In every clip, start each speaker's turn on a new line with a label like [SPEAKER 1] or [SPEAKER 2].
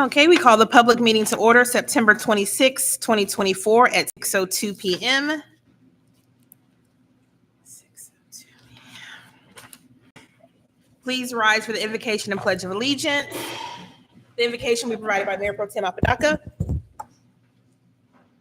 [SPEAKER 1] Okay, we call the public meeting to order September 26, 2024 at 6:02 p.m. Please rise for the invocation and pledge of allegiance. The invocation will be provided by Mayor Pro Tem Apodaca.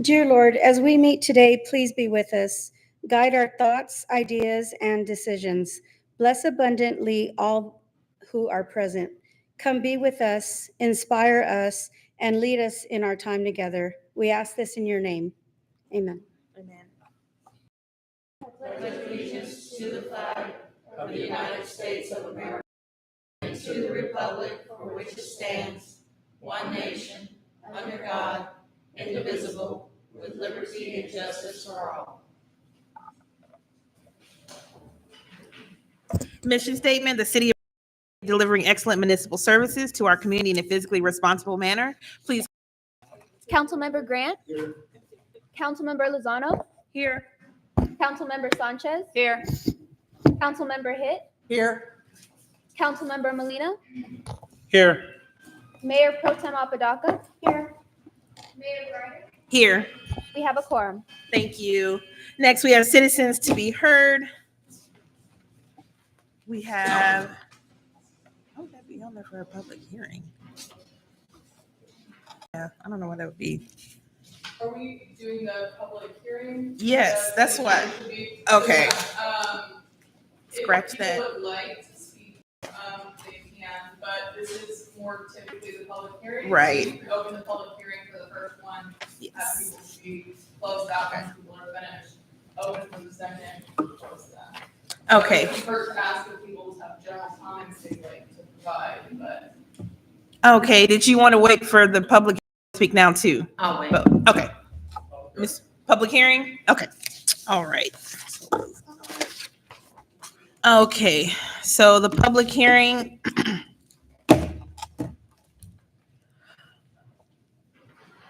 [SPEAKER 2] Dear Lord, as we meet today, please be with us. Guide our thoughts, ideas, and decisions. Bless abundantly all who are present. Come be with us, inspire us, and lead us in our time together. We ask this in your name. Amen.
[SPEAKER 1] Amen.
[SPEAKER 3] I pledge allegiance to the flag of the United States of America and to the republic for which it stands, one nation, under God, indivisible, with liberty and justice for all.
[SPEAKER 1] Mission statement: the city of delivering excellent municipal services to our community in a physically responsible manner. Please.
[SPEAKER 4] Councilmember Grant.
[SPEAKER 1] Here.
[SPEAKER 4] Councilmember Lozano.
[SPEAKER 1] Here.
[SPEAKER 4] Councilmember Sanchez.
[SPEAKER 1] Here.
[SPEAKER 4] Councilmember Hitt.
[SPEAKER 1] Here.
[SPEAKER 4] Councilmember Molina.
[SPEAKER 5] Here.
[SPEAKER 4] Mayor Pro Tem Apodaca. Here. Mayor Brian.
[SPEAKER 1] Here.
[SPEAKER 4] We have a quorum.
[SPEAKER 1] Thank you. Next, we have citizens to be heard. We have, how would that be on there for a public hearing? Yeah, I don't know what that would be.
[SPEAKER 6] Are we doing the public hearing?
[SPEAKER 1] Yes, that's what. Okay. Scratch
[SPEAKER 6] if
[SPEAKER 1] that.
[SPEAKER 6] people would like to speak, they can, but this is more typically the public hearing.
[SPEAKER 1] Right.
[SPEAKER 6] So you can open the public hearing for the first one, have
[SPEAKER 1] Yes.
[SPEAKER 6] people speak, close out when people are finished, open for the second, close that.
[SPEAKER 1] Okay.
[SPEAKER 6] The person asks if people have general comments they'd like to provide, but.
[SPEAKER 1] Okay, did you want to wait for the public to speak now too?
[SPEAKER 3] I'll wait.
[SPEAKER 1] Okay. Miss Public hearing? Okay, all right. Okay, so the public hearing.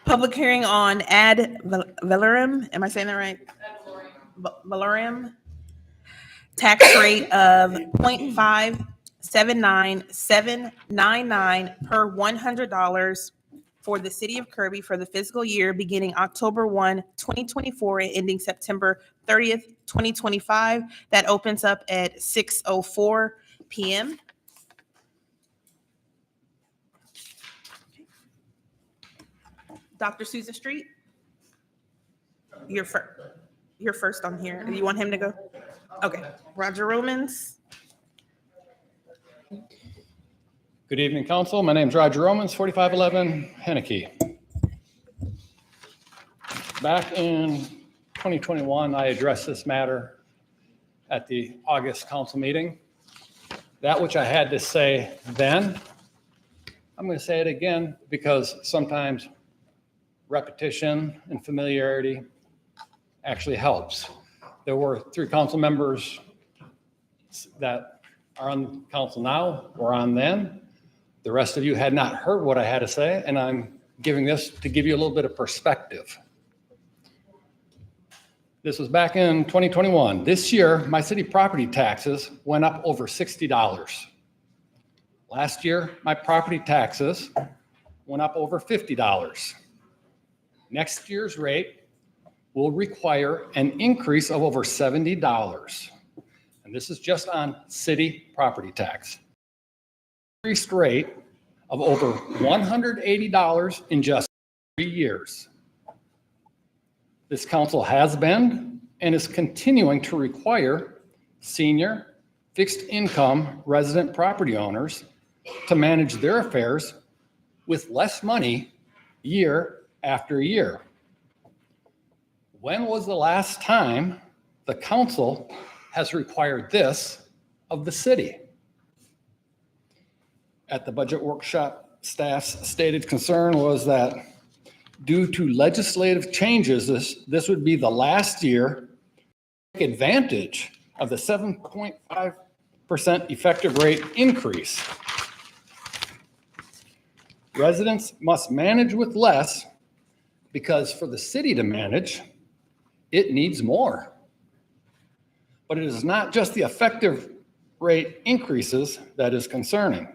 [SPEAKER 1] Public hearing on ad valorem, am I saying that right? Valorem. Tax rate of 0.579799 per $100 for the city of Kirby for the fiscal year beginning October 1, 2024 and ending September 30th, 2025. That opens up at 6:04 p.m. Dr. Susan Street, you're first on here. Do you want him to go? Okay, Roger Romans.
[SPEAKER 5] Good evening, council. My name is Roger Romans, 4511 Henneke. Back in 2021, I addressed this matter at the August council meeting. That which I had to say then, I'm going to say it again because sometimes repetition and familiarity actually helps. There were 3 council members that are on council now, or on then. The rest of you had not heard what I had to say, and I'm giving this to give you a little bit of perspective. This was back in 2021. This year, my city property taxes went up over $60. Last year, my property taxes went up over $50. Next year's rate will require an increase of over $70. And this is just on city property tax. Increased rate of over $180 in just 3 years. This council has been and is continuing to require senior fixed income resident property owners to manage their affairs with less money year after year. When was the last time the council has required this of the city? At the budget workshop, staff's stated concern was that due to legislative changes, this would be the last year to take advantage of the 7.5% effective rate increase. Residents must manage with less because for the city to manage, it needs more. But it is not just the effective rate increases that is concerning.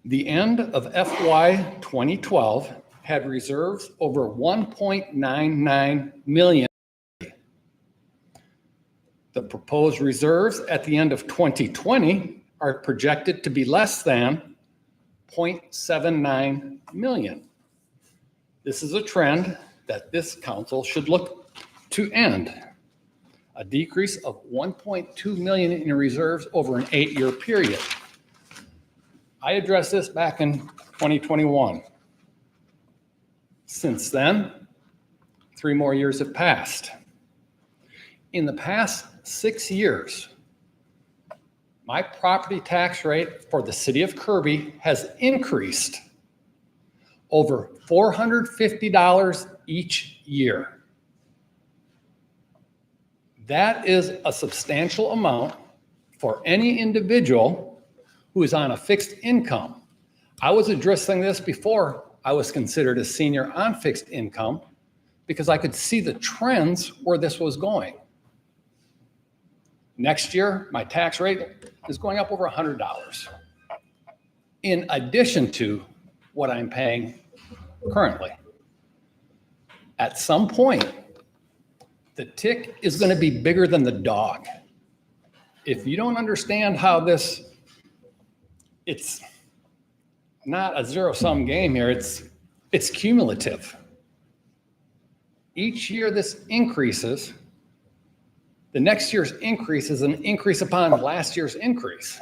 [SPEAKER 5] The end of FY 2012 had reserves over 1.99 million. The proposed reserves at the end of 2020 are projected to be less than 0.79 million. This is a trend that this council should look to end. A decrease of 1.2 million in reserves over an 8-year period. I addressed this back in 2021. Since then, 3 more years have passed. In the past 6 years, my property tax rate for the city of Kirby has increased over $450 each year. That is a substantial amount for any individual who is on a fixed income. I was addressing this before I was considered a senior on fixed income because I could see the trends where this was going. Next year, my tax rate is going up over $100 in addition to what I'm paying currently. At some point, the tick is going to be bigger than the dog. If you don't understand how this, it's not a zero-sum game here, it's cumulative. Each year this increases, the next year's increase is an increase upon last year's increase.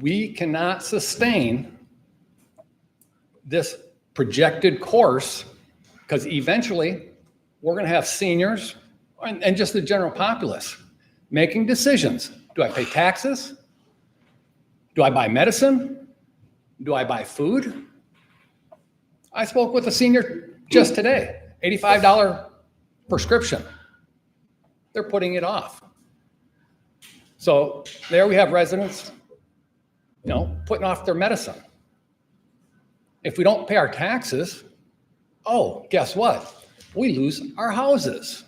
[SPEAKER 5] We cannot sustain this projected course because eventually we're going to have seniors and just the general populace making decisions. Do I pay taxes? Do I buy medicine? Do I buy food? I spoke with a senior just today, $85 prescription. They're putting it off. So there we have residents, putting off their medicine. If we don't pay our taxes, guess what? We lose our houses.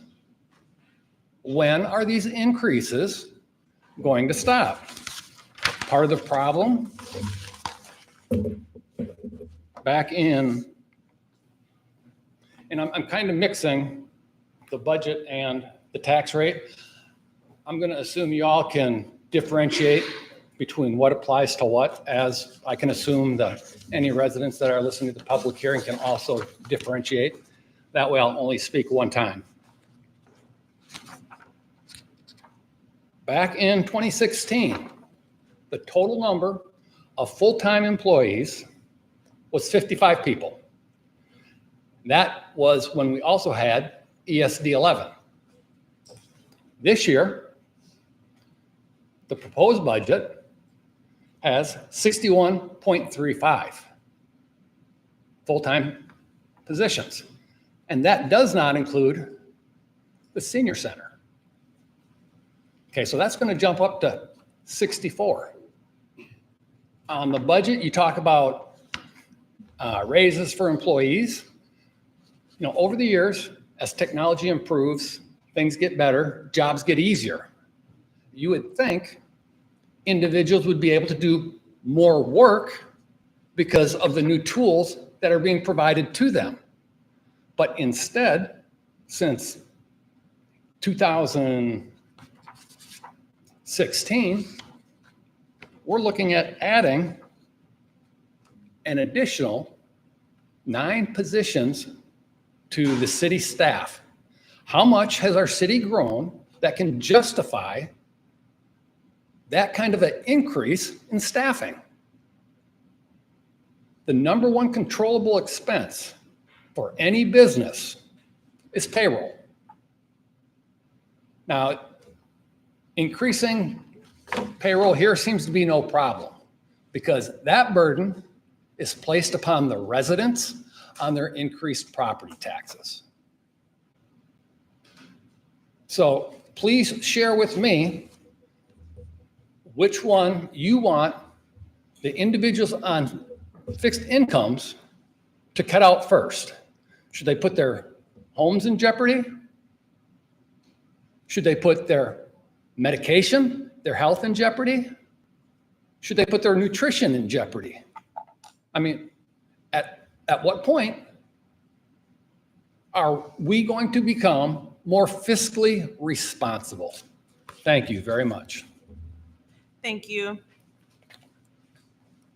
[SPEAKER 5] When are these increases going to stop? Part of the problem back in, and I'm kind of mixing the budget and the tax rate. I'm going to assume you all can differentiate between what applies to what, as I can assume that any residents that are listening to the public hearing can also differentiate. That way I'll only speak one time. Back in 2016, the total number of full-time employees was 55 people. That was when we also had ESD 11. This year, the proposed budget has 61.35 full-time positions. And that does not include the senior center. Okay, so that's going to jump up to 64. On the budget, you talk about raises for employees. Over the years, as technology improves, things get better, jobs get easier. You would think individuals would be able to do more work because of the new tools that are being provided to them. But instead, since 2016, we're looking at adding an additional 9 positions to the city staff. How much has our city grown that can justify that kind of an increase in staffing? The number one controllable expense for any business is payroll. Now, increasing payroll here seems to be no problem because that burden is placed upon the residents on their increased property taxes. So please share with me which one you want the individuals on fixed incomes to cut out first. Should they put their homes in jeopardy? Should they put their medication, their health in jeopardy? Should they put their nutrition in jeopardy? I mean, at what point are we going to become more fiscally responsible? Thank you very much.
[SPEAKER 1] Thank you.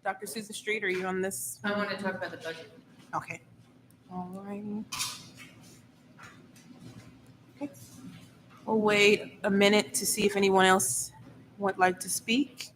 [SPEAKER 1] Dr. Susan Street, are you on this?
[SPEAKER 3] I want to talk about the budget.
[SPEAKER 1] Okay. All righty. Okay. We'll wait a minute to see if anyone else would like to speak.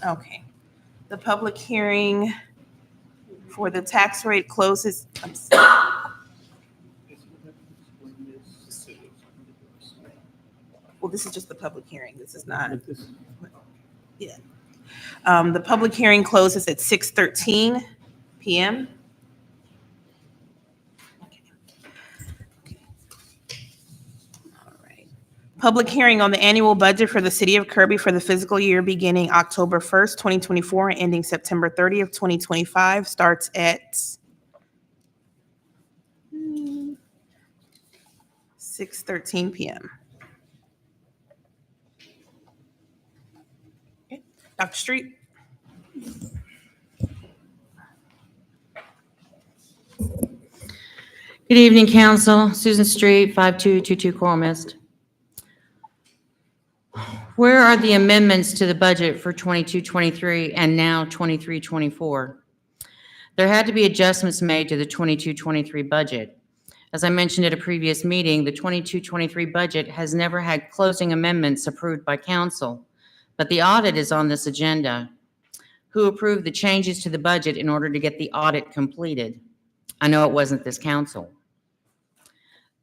[SPEAKER 1] Okay. The public hearing for the tax rate closes. Well, this is just the public hearing. This is not. Yeah. The public hearing closes at 6:13 p.m. All right. Public hearing on the annual budget for the city of Kirby for the fiscal year beginning October 1st, 2024, and ending September 30th, 2025 starts at 6:13 p.m. Okay. Dr. Street?
[SPEAKER 3] Good evening, council. Susan Street, 5222 Coral Mist. Where are the amendments to the budget for 22-23 and now 23-24? There had to be adjustments made to the 22-23 budget. As I mentioned at a previous meeting, the 22-23 budget has never had closing amendments approved by council, but the audit is on this agenda. Who approved the changes to the budget in order to get the audit completed? I know it wasn't this council.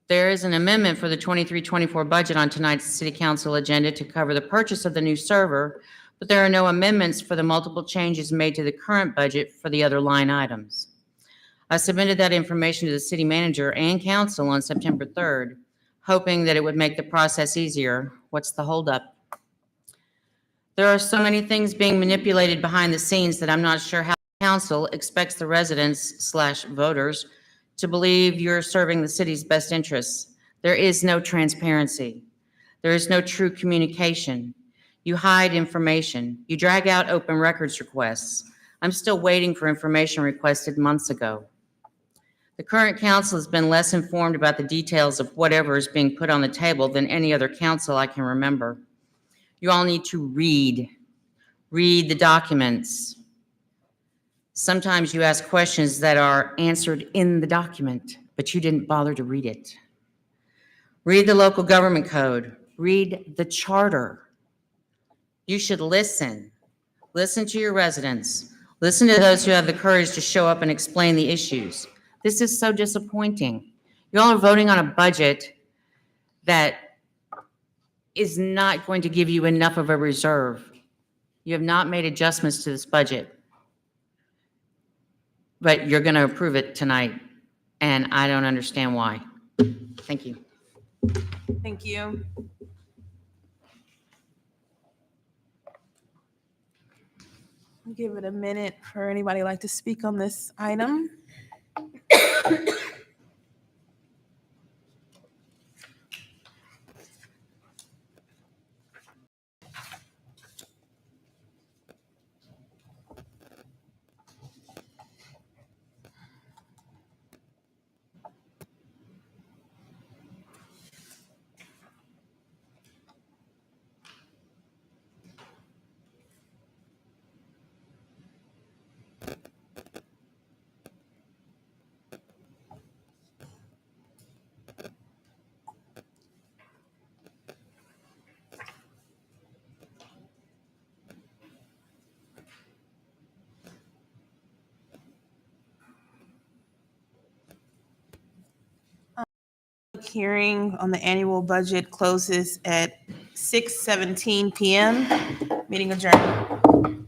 [SPEAKER 3] There is an amendment for the 23-24 budget on tonight's city council agenda to cover the purchase of the new server, but there are no amendments for the multiple changes made to the current budget for the other line items. I submitted that information to the city manager and council on September 3rd, hoping that it would make the process easier. What's the holdup? There are so many things being manipulated behind the scenes that I'm not sure how council expects the residents/voters to believe you're serving the city's best interests. There is no transparency. There is no true communication. You hide information. You drag out open records requests. I'm still waiting for information requested months ago. The current council has been less informed about the details of whatever is being put on the table than any other council I can remember. You all need to read the documents. Sometimes you ask questions that are answered in the document, but you didn't bother to read it. Read the local government code. Read the charter. You should listen. Listen to your residents. Listen to those who have the courage to show up and explain the issues. This is so disappointing. You all are voting on a budget that is not going to give you enough of a reserve. You have not made adjustments to this budget. But you're going to approve it tonight, and I don't understand why. Thank you.
[SPEAKER 1] Thank you. I'll give it a minute for anybody like to speak on this item. Hearing on the annual budget closes at 6:17 PM. Meeting adjourned.